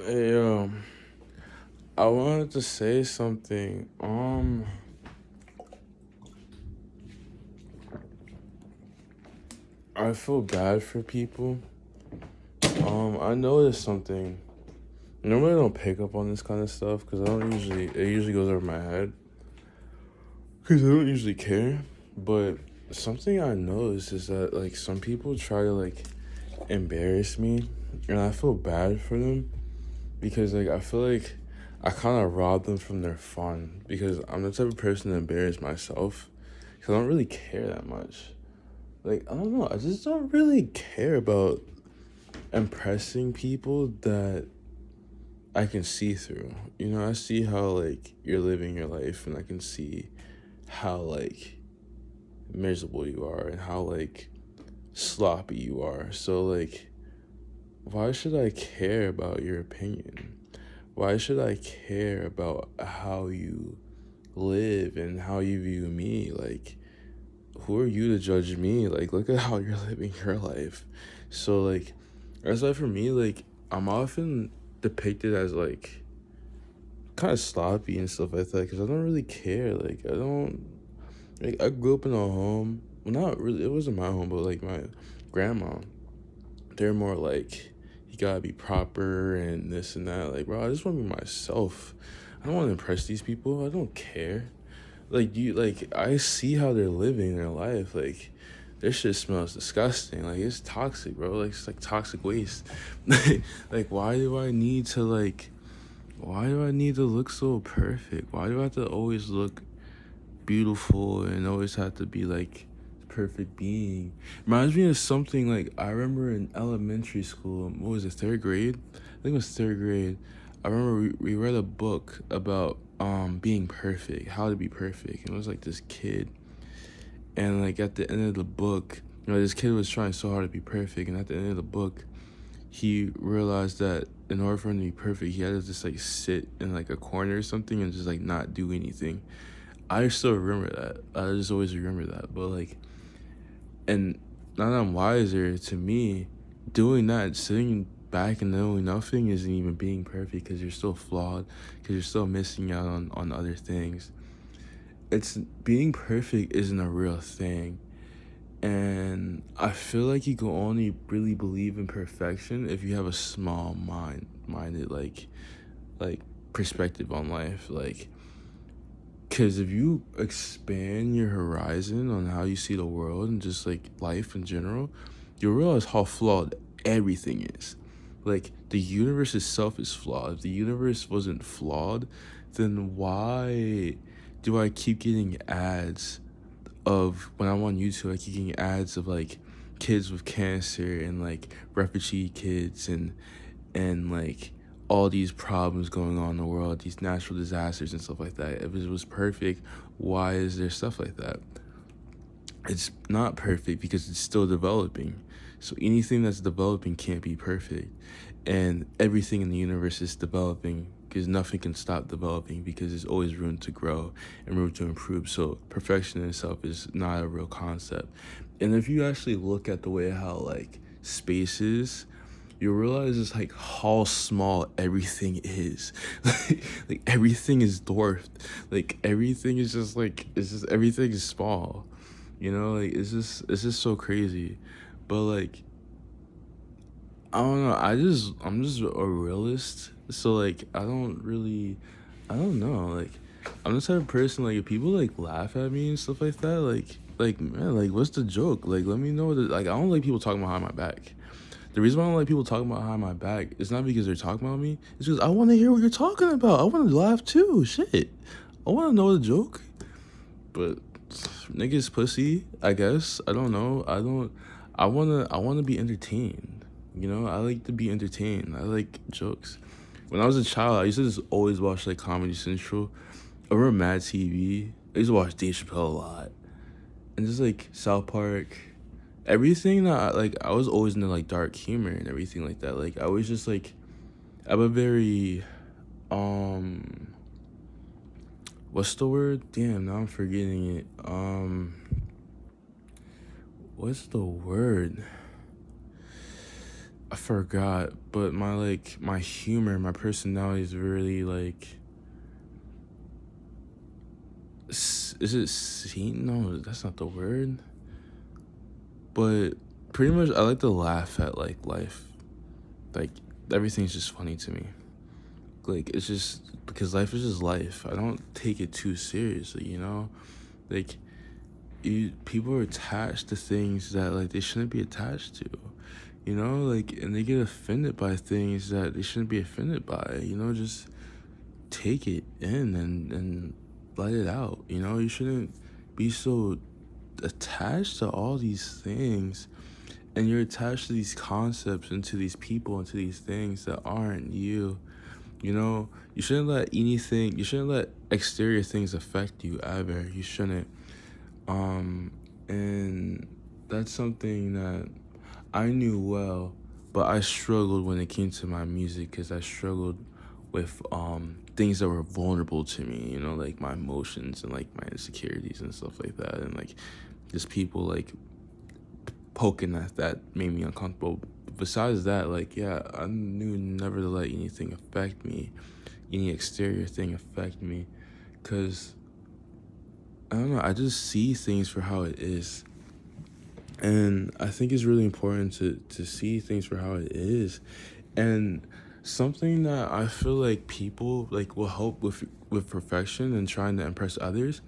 Hey, I wanted to say something. I feel bad for people. I noticed something. Normally, I don't pick up on this kind of stuff because I don't usually. It usually goes over my head because I don't usually care. But something I noticed is that like some people try to like embarrass me, and I feel bad for them because like I feel like I kind of rob them from their fun because I'm the type of person to embarrass myself because I don't really care that much. Like, I don't know, I just don't really care about impressing people that I can see through. You know, I see how like you're living your life and I can see how like miserable you are and how like sloppy you are. So like why should I care about your opinion? Why should I care about how you live and how you view me? Like, who are you to judge me? Like, look at how you're living your life. So, like, that's why for me, like, I'm often depicted as, like, kind of sloppy and stuff like that because I don't really care. Like, I don't, like, I grew up in a home. Well, not really, it wasn't my home, but, like, my grandma, they're more like, you gotta be proper and this and that. Like, bro, I just want to be myself. I don't want to impress these people. I don't care. Like, you, like, I see how they're living their life. Like, this shit smells disgusting. Like, it's toxic, bro. Like, it's like toxic waste. Like, why do I need to look so perfect? Why do I have to always look beautiful and always have to be like perfect being? Reminds me of something like I remember in elementary school. What was it, third grade? I think it was third grade. I remember we read a book about being perfect, how to be perfect. And it was like this kid, and like at the end of the book, this kid was trying so hard to be perfect, and at the end of the book, he realized that in order for him to be perfect, he had to just like sit in like a corner or something and just like not do anything. I still remember that. I just always remember that. But like, and now that I'm wiser, to me, doing that, sitting back and knowing nothing isn't even being perfect because you're still flawed, because you're still missing out on other things. It's being perfect isn't a real thing. And I feel like you can only really believe in perfection if you have a small minded like perspective on life. Like, because if you expand your horizon on how you see the world and just like life in general, you'll realize how flawed everything is. Like, the universe itself is flawed. If the universe wasn't flawed, then why do I keep getting ads of when I'm on YouTube? I keep getting ads of like kids with cancer and like refugee kids and like all these problems going on in the world, these natural disasters and stuff like that. If it was perfect, why is there stuff like that? It's not perfect because it's still developing. So anything that's developing can't be perfect. And everything in the universe is developing because nothing can stop developing because there's always room to grow and room to improve. So perfection in itself is not a real concept. And if you actually look at the way how like space is, you realize it's like how small everything is. Like everything is dwarfed. Like everything is just like it's just everything is small. You know, like it's just so crazy. But like I don't know, I'm just a realist. So like I don't know, like I'm the type of person like if people like laugh at me and stuff like that, like man, like what's the joke? Like let me know that like I don't like people talking behind my back. The reason why I don't like people talking behind my back is not because they're talking about me. It's because I want to hear what you're talking about. I want to laugh too. Shit. I want to know the joke. But niggas pussy, I guess. I don't know. I wanna be entertained. You know, I like to be entertained. I like jokes. When I was a child, I used to just always watch like Comedy Central or Mad TV. I used to watch Dave Chappelle a lot. And just like South Park. Everything that like I was always into like dark humor and everything like that. Like I was just like I'm a very um what's the word? Damn, now I'm forgetting it. What's the word? I forgot, but my humor, my personality is really like is it seen? No, that's not the word. But pretty much I like to laugh at like life. Like everything's just funny to me. Like it's just because life is just life. I don't take it too seriously, you know? Like people are attached to things that like they shouldn't be attached to. You know, like and they get offended by things that they shouldn't be offended by, you know, just take it in and let it out. You know, you shouldn't be so attached to all these things, and you're attached to these concepts and to these people and to these things that aren't you. You know, you shouldn't let exterior things affect you ever. You shouldn't. And that's something that I knew well, but I struggled when it came to my music because I struggled with things that were vulnerable to me, you know, like my emotions and like my insecurities and stuff like that, and like just people like poking at that made me uncomfortable. Besides that, like yeah, I knew never to let anything affect me, any exterior thing affect me, because I don't know, I just see things for how it is. And I think it's really important to see things for how it is. And something that I feel like people like will help with perfection and trying to impress others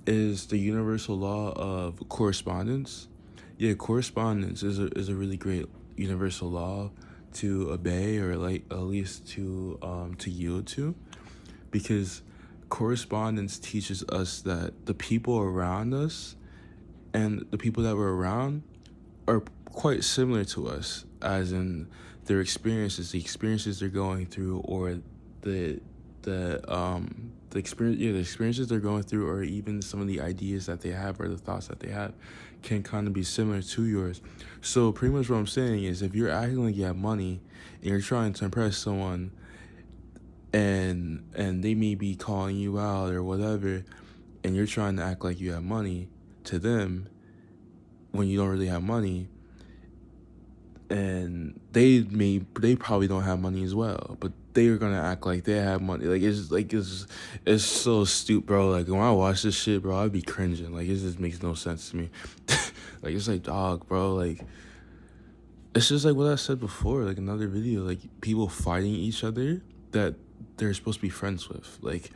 is the universal law of correspondence. Yeah, correspondence is a really great universal law to obey, or like at least to yield to, because correspondence teaches us that the people around us and the people that we're around are quite similar to us, as in their experiences, the experiences they're going through, or the the experience, yeah, the experiences they're going through, or even some of the ideas that they have or the thoughts that they have, can kind of be similar to yours. So pretty much what I'm saying is, if you're acting like you have money and you're trying to impress someone, and they may be calling you out or whatever, and you're trying to act like you have money to them when you don't really have money, and they probably don't have money as well, but they are gonna act like they have money. It's so stupid, bro. Like when I watch this shit, bro, I'd be cringing. Like it just makes no sense to me. Like it's like, dog, bro, like it's just like what I said before, like another video, like people fighting each other that they're supposed to be friends with, like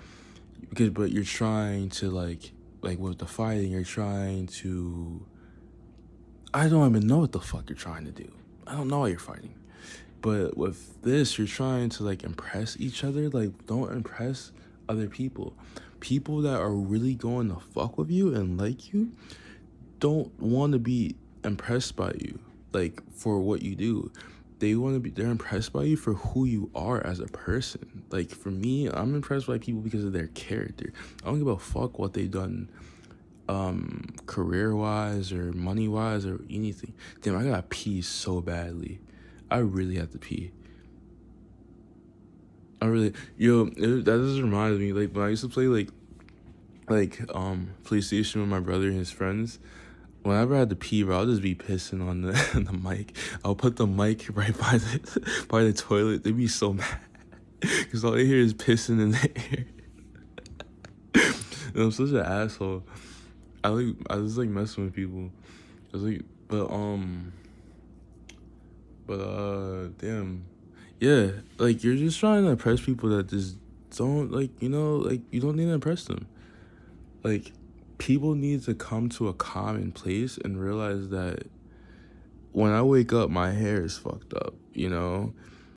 because but you're trying to like with the fighting, you're trying to, I don't even know what the fuck you're trying to do. I don't know why you're fighting. But with this, you're trying to like impress each other. Like, don't impress other people. People that are really going to fuck with you and like you don't want to be impressed by you, like for what you do. They're impressed by you for who you are as a person. Like for me, I'm impressed by people because of their character. I don't give a fuck what they've done career wise or money wise or anything. Damn, I gotta pee so badly. I really have to pee. I really, that just reminds me, like when I used to play PlayStation with my brother and his friends. Whenever I had to pee, bro, I'll just be pissing on the on the mic. I'll put the mic right by the by the toilet. They'd be so mad because all they hear is pissing in the air. And I'm such an asshole. I just like messing with people. I was like, damn, yeah, like you're just trying to impress people that just don't like, you know, like you don't need to impress them. Like people need to come to a common place and realize that when I wake up, my hair is fucked up, you know,